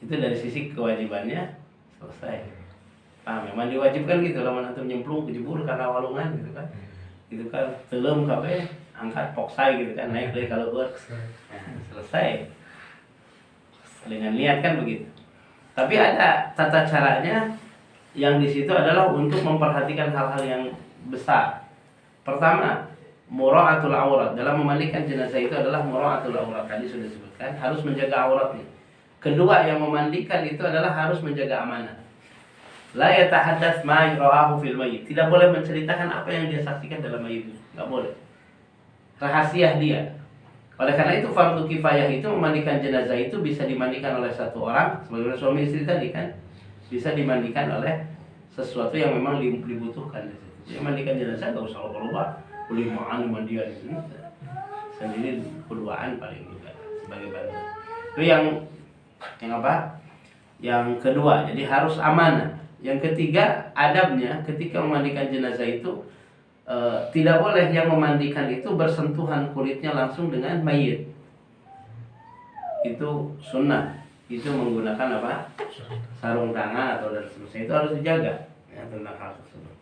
itu dari sisi kewajibannya selesai. Paham ya? Mandi wajib kan gitu, lamun antum nyemplung kejebur karena walungan gitu kan. Gitu kan telem kabeh, angkat poksai gitu kan, naik dari kaluhur. Nah, selesai. Dengan niat kan begitu. Tapi ada tata caranya yang di situ adalah untuk memperhatikan hal-hal yang besar. Pertama, mura'atul aurat. Dalam memandikan jenazah itu adalah mura'atul aurat. Tadi sudah disebutkan, harus menjaga auratnya. Kedua, yang memandikan itu adalah harus menjaga amanah. La yatahadats ma ra'ahu fil mayyit. Tidak boleh menceritakan apa yang dia saksikan dalam mayit. Enggak boleh. Rahasia dia. Oleh karena itu fardu kifayah itu memandikan jenazah itu bisa dimandikan oleh satu orang, sebagaimana suami istri tadi kan. Bisa dimandikan oleh sesuatu yang memang dibutuhkan. Jadi mandikan jenazah enggak usah keluar. Kulimaan mandian itu. Sendiri berduaan paling juga sebagai bantu. Itu yang apa? Yang kedua, jadi harus amanah. Yang ketiga, adabnya ketika memandikan jenazah itu tidak boleh yang memandikan itu bersentuhan kulitnya langsung dengan mayit. Itu sunnah. Itu menggunakan apa? Sarung tangan atau dan seterusnya. Itu harus dijaga ya, tentang hal tersebut.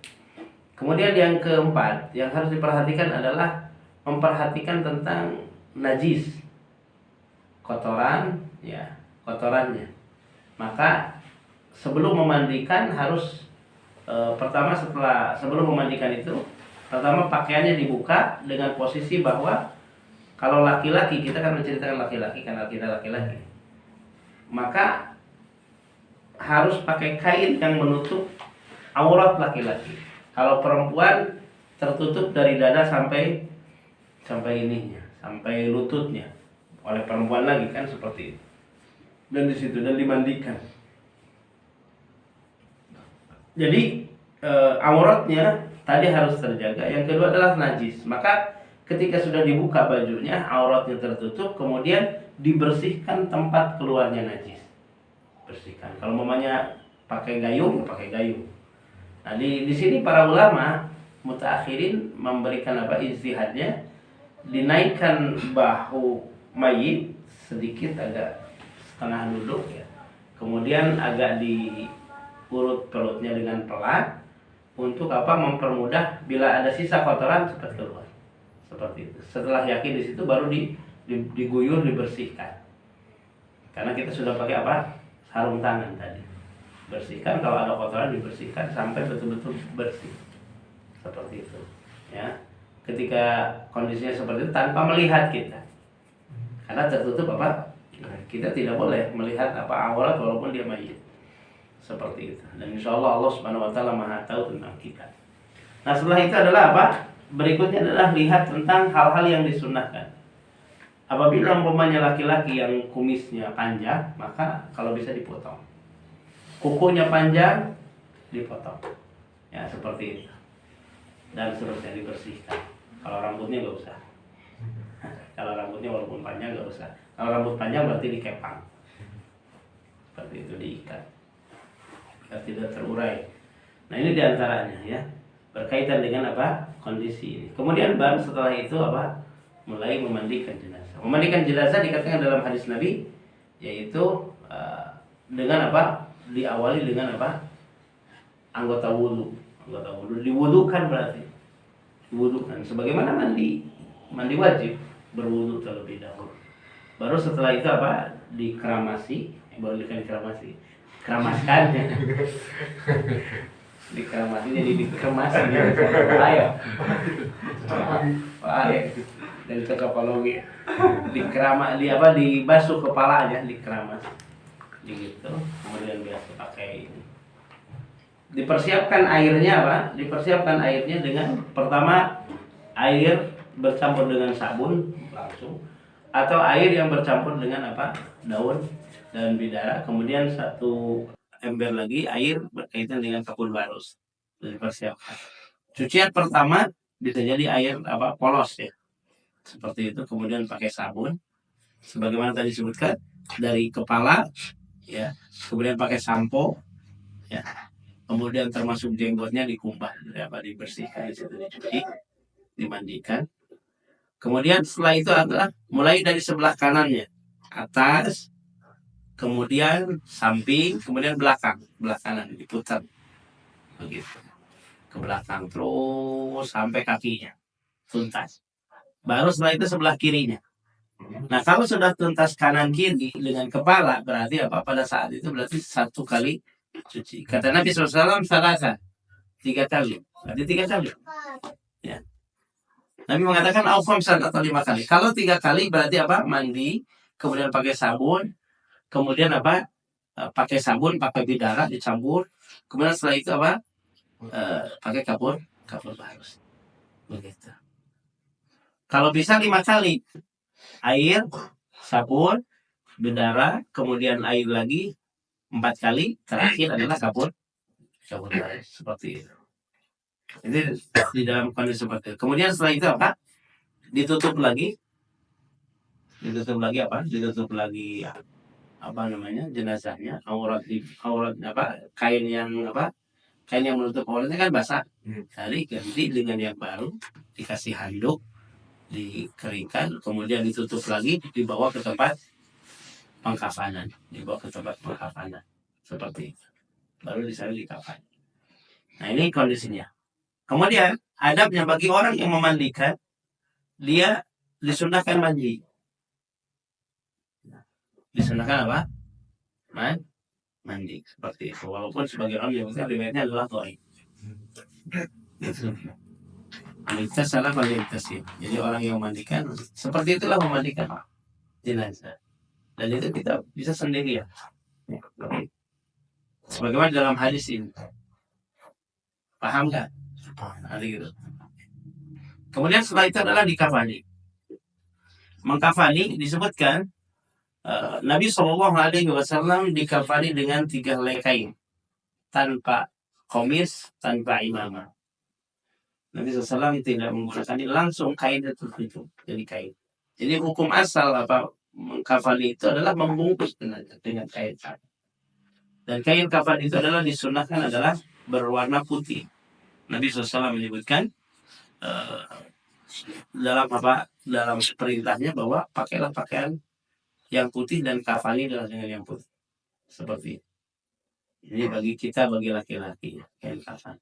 Kemudian yang keempat yang harus diperhatikan adalah memperhatikan tentang najis, kotoran, ya, kotorannya. Maka sebelum memandikan harus pertama sebelum memandikan itu, pertama pakaiannya dibuka dengan posisi bahwa kalau laki-laki, kita kan menceritakan laki-laki karena kita laki-laki, maka harus pakai kain yang menutup aurat laki-laki. Kalau perempuan tertutup dari dada sampai ininya, sampai lututnya. Oleh perempuan lagi kan seperti itu. Dan di situ dan dimandikan. Jadi auratnya tadi harus terjaga. Yang kedua adalah najis. Maka ketika sudah dibuka bajunya, auratnya tertutup, kemudian dibersihkan tempat keluarnya najis. Bersihkan. Kalau mamanya pakai gayung, ya pakai gayung. Nah di sini para ulama mutaakhirin memberikan apa ijtihadnya, dinaikkan bahu mayit sedikit agak setengah duduk ya. Kemudian agak diurut perutnya dengan pelan untuk apa? Mempermudah bila ada sisa kotoran cepat keluar. Seperti itu. Setelah yakin di situ baru diguyur, dibersihkan. Karena kita sudah pakai apa? Sarung tangan tadi. Bersihkan, kalau ada kotoran dibersihkan sampai betul-betul bersih. Seperti itu. Ya. Ketika kondisinya seperti itu tanpa melihat kita. Karena tertutup apa? Kita tidak boleh melihat apa aurat walaupun dia mayit. Seperti itu. Dan insyaallah Allah Subhanahu wa taala Maha tahu tentang kita. Nah, setelah itu adalah apa? Berikutnya adalah lihat tentang hal-hal yang disunnahkan. Apabila umpamanya laki-laki yang kumisnya panjang, maka kalau bisa dipotong. Kukunya panjang, dipotong. Ya, seperti itu. Dan seterusnya dibersihkan. Kalau rambutnya nggak usah. Kalau rambutnya walaupun panjang nggak usah. Kalau rambut panjang berarti dikepang. Seperti itu, diikat. Biar tidak terurai. Nah ini diantaranya ya. Berkaitan dengan apa? Kondisi ini. Kemudian baru setelah itu apa? Mulai memandikan jenazah. Memandikan jenazah dikatakan dalam hadis Nabi, yaitu dengan apa? Diawali dengan apa? Anggota wudhu. Anggota wudhu diwudukan berarti. Diwudukan. Sebagaimana mandi wajib, berwudhu terlebih dahulu. Baru setelah itu apa? Dikeramasi. Baru dikeramasi. Keramaskan. Dikeramasi jadi dikeremasi. Ayo. Ayo. Dari tokapologi. Dibasuh kepalanya, dikeramas. Gitu. Kemudian biasa pakai ini. Dipersiapkan airnya apa? Dipersiapkan airnya dengan pertama air bercampur dengan sabun langsung, atau air yang bercampur dengan apa? Daun bidara. Kemudian satu ember lagi air berkaitan dengan kapur barus. Dipersiapkan. Cucian pertama bisa jadi air apa? Polos ya. Seperti itu. Kemudian pakai sabun. Sebagaimana tadi disebutkan dari kepala ya. Kemudian pakai sampo ya. Kemudian termasuk jenggotnya dikumpah, dibersihkan, dicuci, dimandikan. Kemudian setelah itu adalah mulai dari sebelah kanannya, atas, kemudian samping, kemudian belakang kanan diputar, begitu, ke belakang terus sampai kakinya tuntas. Baru setelah itu sebelah kirinya. Nah kalau sudah tuntas kanan kiri dengan kepala, berarti apa? Pada saat itu berarti satu kali cuci. Kata Nabi SAW, salasa, 3 kali. Berarti 3 kali. Ya. Nabi mengatakan al-khamsan atau 5 kali. Kalau 3 kali berarti apa? Mandi, kemudian pakai sabun, kemudian apa? Pakai sabun, pakai bidara dicampur. Kemudian setelah itu apa? Pakai kapur barus. Begitu. Kalau bisa 5 kali. Air, sabun, bidara, kemudian air lagi 4 kali, terakhir adalah kapur barus. Seperti itu. Ini di dalam kondisi seperti itu. Kemudian setelah itu apa? Ditutup lagi apa namanya, jenazahnya, aurat apa, kain yang menutup auratnya kan basah. Jadi ganti dengan yang baru, dikasih handuk, dikeringkan, kemudian ditutup lagi, dibawa ke tempat pengkafanan, seperti itu. Baru disana dikafan. Nah ini kondisinya. Kemudian adabnya bagi orang yang memandikan, dia disunahkan mandi. Disunahkan apa? Mandi seperti itu. Walaupun sebagai orang yang riwayatnya adalah dhaif. Kita salah kualitas ya. Jadi orang yang memandikan seperti itulah memandikan jenazah. Dan itu kita bisa sendiri ya. Sebagaimana dalam hadis ini. Paham nggak? Gitu. Kemudian setelah itu adalah dikafani. Mengkafani disebutkan Nabi SAW dikafani dengan 3 helai kain, tanpa komis, tanpa imamah. Nabi SAW tidak menggunakan ini, langsung kain itu jadi kain. Jadi hukum asal apa mengkafani itu adalah membungkus dengan kain. Dan kain kafan itu adalah disunahkan adalah berwarna putih. Nabi SAW menyebutkan dalam perintahnya bahwa pakailah pakaian yang putih dan kafani adalah dengan yang putih. Seperti itu. Ini bagi kita, bagi laki-laki, kain kafan.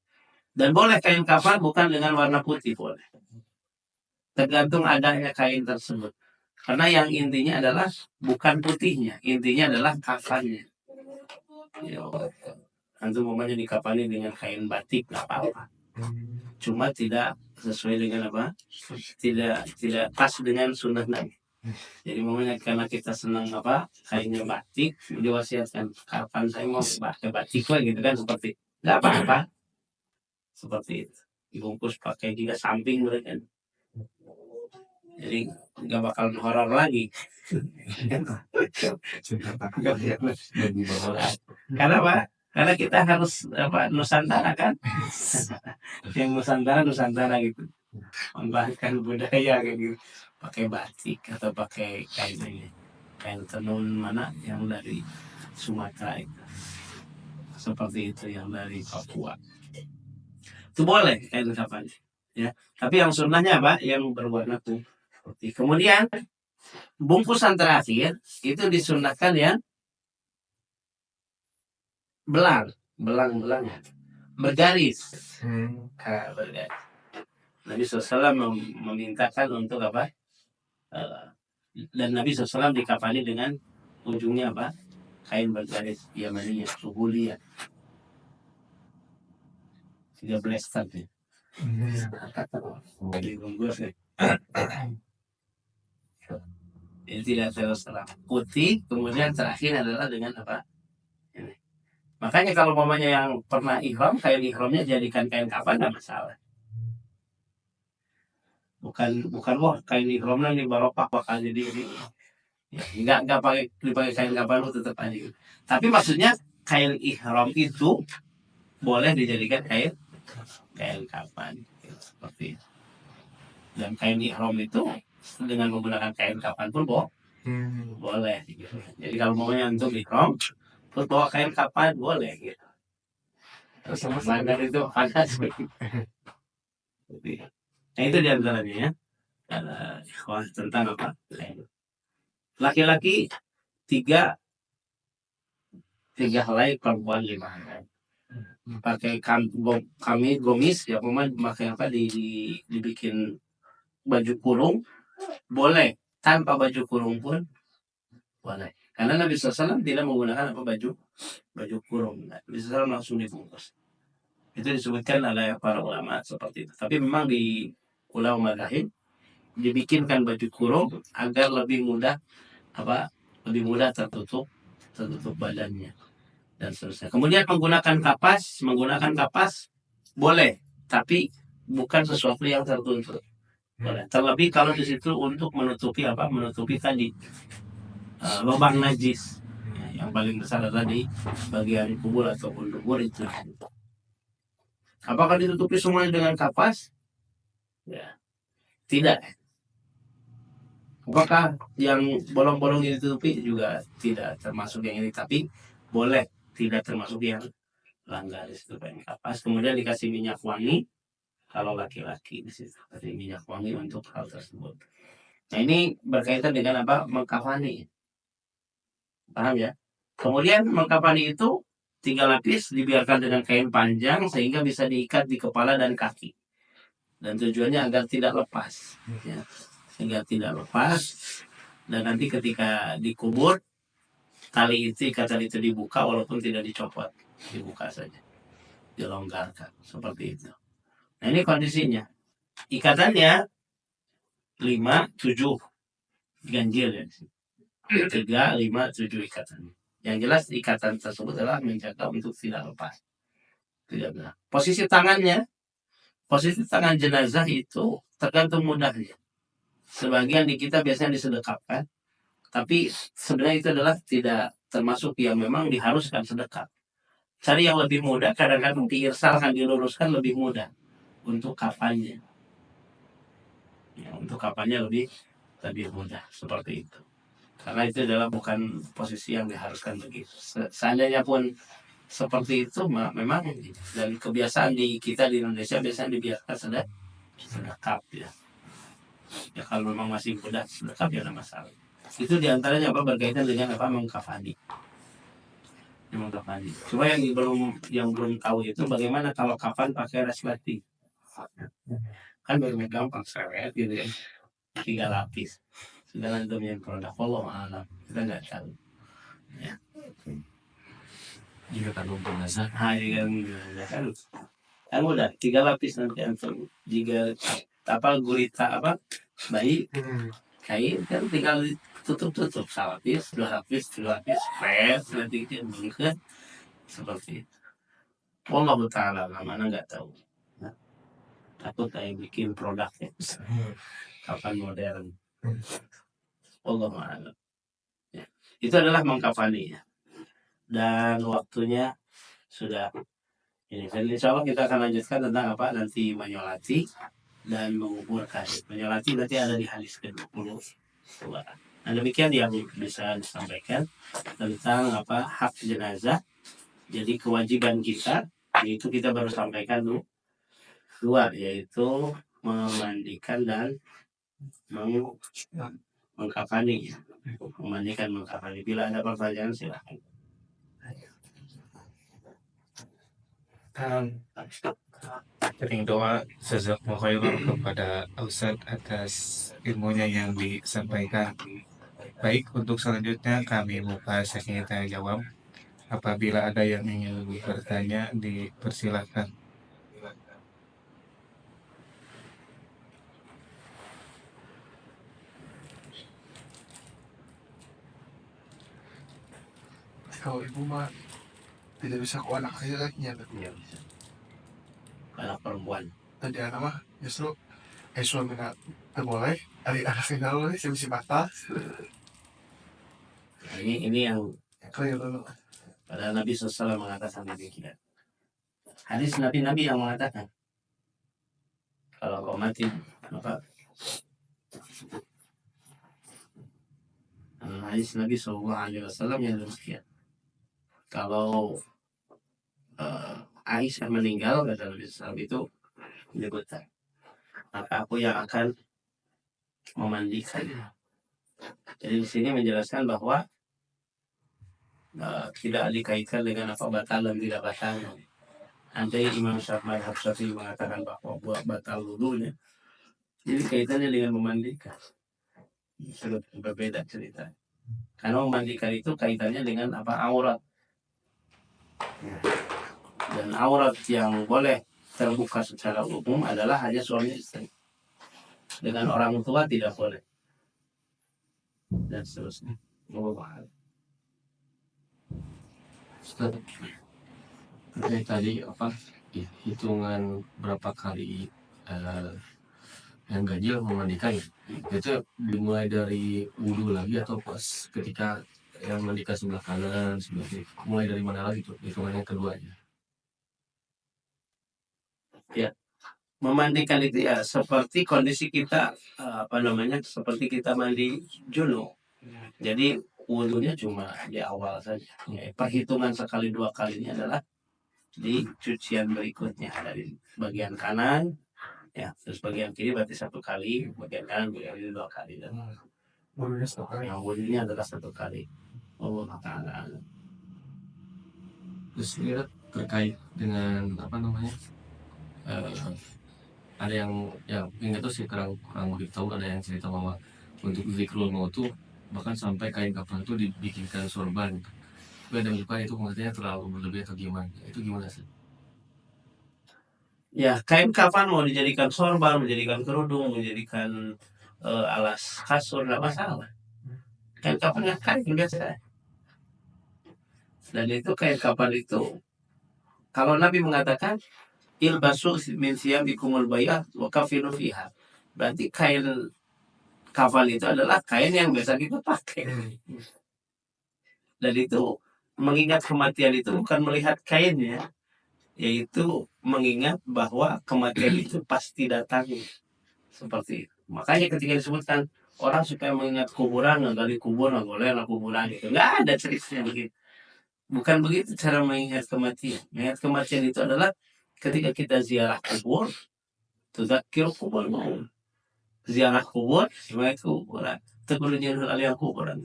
Dan boleh kain kafan bukan dengan warna putih, boleh. Tergantung adanya kain tersebut. Karena yang intinya adalah bukan putihnya, intinya adalah kafannya. Ya, antum umpamanya dikafani dengan kain batik nggak apa-apa. Cuma tidak sesuai dengan apa? Tidak pas dengan sunnah Nabi. Jadi momennya karena kita senang apa? Kainnya batik, diwasiatkan kapan saya mau pakai batik lah gitu kan, seperti nggak apa-apa. Seperti itu. Dibungkus pakai juga samping mereka. Jadi nggak bakal horor lagi. Karena apa? Karena kita harus Nusantara kan. Yang Nusantara gitu. Membanggakan budaya kayak gitu. Pakai batik atau pakai kain ini, kain tenun mana yang dari Sumatera itu. Seperti itu yang dari Papua. Itu boleh kain kapan. Ya. Tapi yang sunnahnya apa? Yang berwarna putih. Kemudian bungkusan terakhir itu disunahkan yang belang bergaris. Bergaris. Nabi SAW memintakan untuk apa? Dan Nabi SAW dikafani dengan ujungnya apa? Kain bergaris Yamaniyah, Suhuliyah. 13 tadi. Jadi bungkus ya. Ini tidak terus terang. Putih, kemudian terakhir adalah dengan apa? Ini. Makanya kalau mamanya yang pernah ihram, kain ihramnya jadikan kain kafan nggak masalah. Bukan wah kain ihramnya ini barokah bakal jadi ini. Ya, enggak dipakai kain kafan lu tetap aja. Tapi maksudnya kain ihram itu boleh dijadikan kain kafan seperti itu. Dan kain ihram itu dengan menggunakan kain kafan pun boleh gitu. Jadi kalau maunya untuk ihram terus bawa kain kafan boleh gitu. Terus langgar itu panas. Nah itu diantaranya ya. Tentang apa? Laki-laki 3 helai, perempuan 5 helai. Pakai kami gomis ya, pakai apa dibikin baju kurung boleh, tanpa baju kurung pun boleh. Karena Nabi SAW tidak menggunakan apa baju kurung. Nabi SAW langsung dibungkus. Itu disebutkan oleh para ulama seperti itu. Tapi memang di ulama mazhab dibikinkan baju kurung agar lebih mudah tertutup badannya dan seterusnya. Kemudian menggunakan kapas boleh, tapi bukan sesuatu yang tertutup. Boleh. Terlebih kalau di situ untuk menutupi tadi lubang najis. Ya, yang paling besar adalah di bagian kubur ataupun dubur itu. Apakah ditutupi semuanya dengan kapas? Ya, tidak. Apakah yang bolong-bolong ini ditutupi? Juga tidak termasuk yang ini, tapi boleh tidak termasuk yang langgar itu banyak kapas. Kemudian dikasih minyak wangi kalau laki-laki di situ, kasih minyak wangi untuk hal tersebut. Nah ini berkaitan dengan apa? Mengkafani. Paham ya? Kemudian mengkafani itu 3 lapis dibiarkan dengan kain panjang sehingga bisa diikat di kepala dan kaki. Dan tujuannya agar tidak lepas. Ya. Sehingga tidak lepas. Dan nanti ketika dikubur, ikatan itu dibuka walaupun tidak dicopot. Dibuka saja. Dilonggarkan. Seperti itu. Nah ini kondisinya. Ikatannya 5, 7 ganjil ya. 3, 5, 7 ikatan. Yang jelas ikatan tersebut adalah menjaga untuk tidak lepas. Tidak benar. Posisi tangan jenazah itu tergantung mudahnya. Sebagian di kita biasanya disedekapkan, tapi sebenarnya itu adalah tidak termasuk yang memang diharuskan sedekap. Cari yang lebih mudah, kadang-kadang diirsalkan, diluruskan lebih mudah untuk kafannya. Ya, untuk kafannya lebih mudah seperti itu. Karena itu adalah bukan posisi yang diharuskan begitu. Seandainya pun seperti itu, memang dan kebiasaan di kita di Indonesia biasanya dibiarkan sedekap ya. Ya kalau memang masih mudah sedekap ya ada masalah. Itu diantaranya berkaitan dengan mengkafani. Cuma yang belum tahu itu bagaimana kalau kafan pakai resleting. Kan lebih gampang seret gitu ya. 3 lapis. Sudah nanti yang produk Allah alam. Kita nggak tahu. Ya. Jika tak lumpur nazar. Kan udah 3 lapis nanti antum. Jika gurita bayi kain kan tinggal tutup salapis 2 lapis flat nanti dia bungkus seperti itu. Allah Ta'ala mana nggak tahu. Takut kayak bikin produknya kapan modern. Allah Ta'ala. Ya. Itu adalah mengkafani ya. Dan waktunya sudah ini. Dan insya Allah kita akan lanjutkan tentang nanti menyolati dan menguburkan. Menyolati berarti ada di hadis ke-22. Nah, demikian yang bisa disampaikan tentang hak jenazah. Jadi kewajiban kita yaitu kita baru sampaikan dua, yaitu memandikan dan mengkafani. Memandikan, mengkafani. Bila ada pertanyaan silahkan. Sering doa jazakumullah khairan kepada Ustaz atas ilmunya yang disampaikan. Baik, untuk selanjutnya kami buka sesi tanya jawab. Apabila ada yang ingin bertanya, dipersilakan. Kalau ibu mah tidak bisa ku anak laki-lakinya Ya, bisa. Anak perempuan. tadi anak mah justru suami nak boleh anak tidak boleh si mata Nah, ini yang kayak dulu pada Nabi SAW mengatakan demikian. Hadis Nabi yang mengatakan kalau kau mati hadis Nabi SAW yang demikian. Kalau Aisyah meninggal, kata Nabi SAW itu menyebutkan, maka aku yang akan memandikan. Jadi di sini menjelaskan bahwa tidak dikaitkan dengan batal dan tidak batal. Andai Imam Syafi'i mengatakan bahwa buat batal wudunya, jadi kaitannya dengan memandikan. Sudah berbeda cerita. Karena memandikan itu kaitannya dengan aurat. Dan aurat yang boleh terbuka secara umum adalah hanya suami istri. Dengan orang tua tidak boleh. Dan seterusnya. Ustaz, terkait tadi hitungan berapa kali yang ganjil memandikan, itu dimulai dari wudhu lagi atau pas ketika yang mandikan sebelah kanan, sebelah kiri, mulai dari mana lagi tuh hitungannya keduanya? Ya, memandikan itu ya seperti kondisi kita seperti kita mandi junub. Jadi wudhunya cuma di awal saja. Ya, perhitungan sekali dua kalinya adalah di cucian berikutnya dari bagian kanan, ya terus bagian kiri berarti satu kali, bagian kanan bagian kiri dua kali, dan yang wudhunya adalah satu kali. Allah Ta'ala. Terus ini terkait dengan ada yang nggak tahu sih, kurang lebih tahu, ada yang cerita bahwa untuk zikrul maut tuh bahkan sampai kain kafan tuh dibikinkan sorban. Tapi ada juga itu maksudnya terlalu berlebih atau gimana? Itu gimana sih? Ya, kain kafan mau dijadikan sorban, menjadikan kerudung, menjadikan alas kasur, nggak masalah. Kain kafan yang kain biasa. Dan itu kain kafan itu, kalau Nabi mengatakan ilbasu min siyabikumul bayat wa kafinu fiha, berarti kain kafan itu adalah kain yang biasa kita pakai. Dan itu mengingat kematian itu bukan melihat kainnya, yaitu mengingat bahwa kematian itu pasti datang. Seperti itu. Makanya ketika disebutkan orang supaya mengingat kuburan, nggak kubur, nggak boleh kuburan itu, nggak ada ceritanya begitu. Bukan begitu cara mengingat kematian. Mengingat kematian itu adalah ketika kita ziarah kubur, tudzakir kubur mau ziarah kubur, cuma itu kuburan. Tegurunya alias kuburan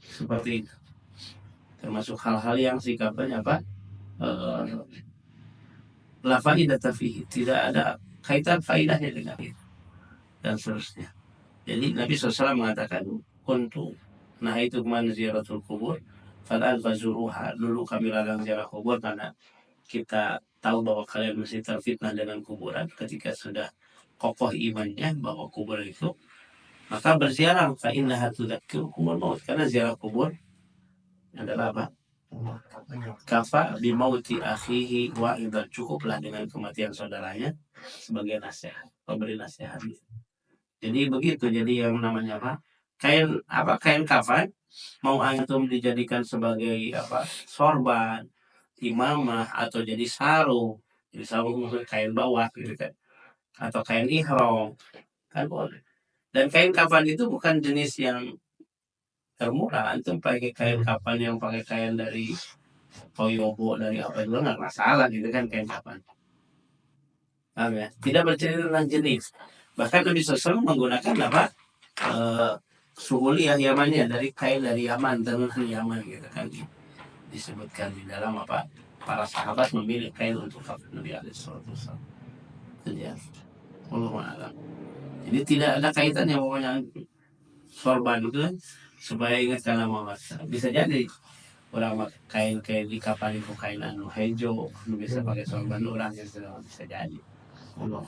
seperti itu. Termasuk hal-hal yang sikapnya la faidata fihi, tidak ada kaitan faidahnya dengan itu dan seterusnya. Jadi Nabi SAW mengatakan kuntu nahaitu man ziyaratul kubur fal'an fazuruha, dulu kami larang ziarah kubur karena kita tahu bahwa kalian mesti terfitnah dengan kuburan. Ketika sudah kokoh imannya bahwa kubur itu, maka berziarah, fa innaha tudzakirukumul maut, karena ziarah kubur adalah kafa bimauti akhihi wa idza, cukuplah dengan kematian saudaranya sebagai nasihat, pemberi nasihat. Jadi begitu. Jadi yang namanya kain kafan mau antum dijadikan sebagai sorban, imamah, atau jadi sarung. Jadi sarung kain bawah gitu kan. atau kain ihram, kan boleh. Dan kain kafan itu bukan jenis yang termurah. Antum pakai kain kafan yang pakai kain dari Toyobo, dari apa juga nggak masalah gitu kan kain kafan. Paham ya? Tidak bercerita tentang jenis. Bahkan Nabi SAW menggunakan apa? Suhuliyah Yamannya, dari kain dari Yaman, tenunan Yaman gitu kan. Disebutkan di dalam apa? Para sahabat memilih kain untuk kafan Nabi SAW. Itu dia. Wallahu a'lam. Jadi tidak ada kaitannya pokoknya sorban itu kan, supaya ingat karena Muhammad. Bisa jadi orang kain-kain di kapan itu kain anu hijau, bisa pakai sorban orang yang sedang bisa jadi. Allah.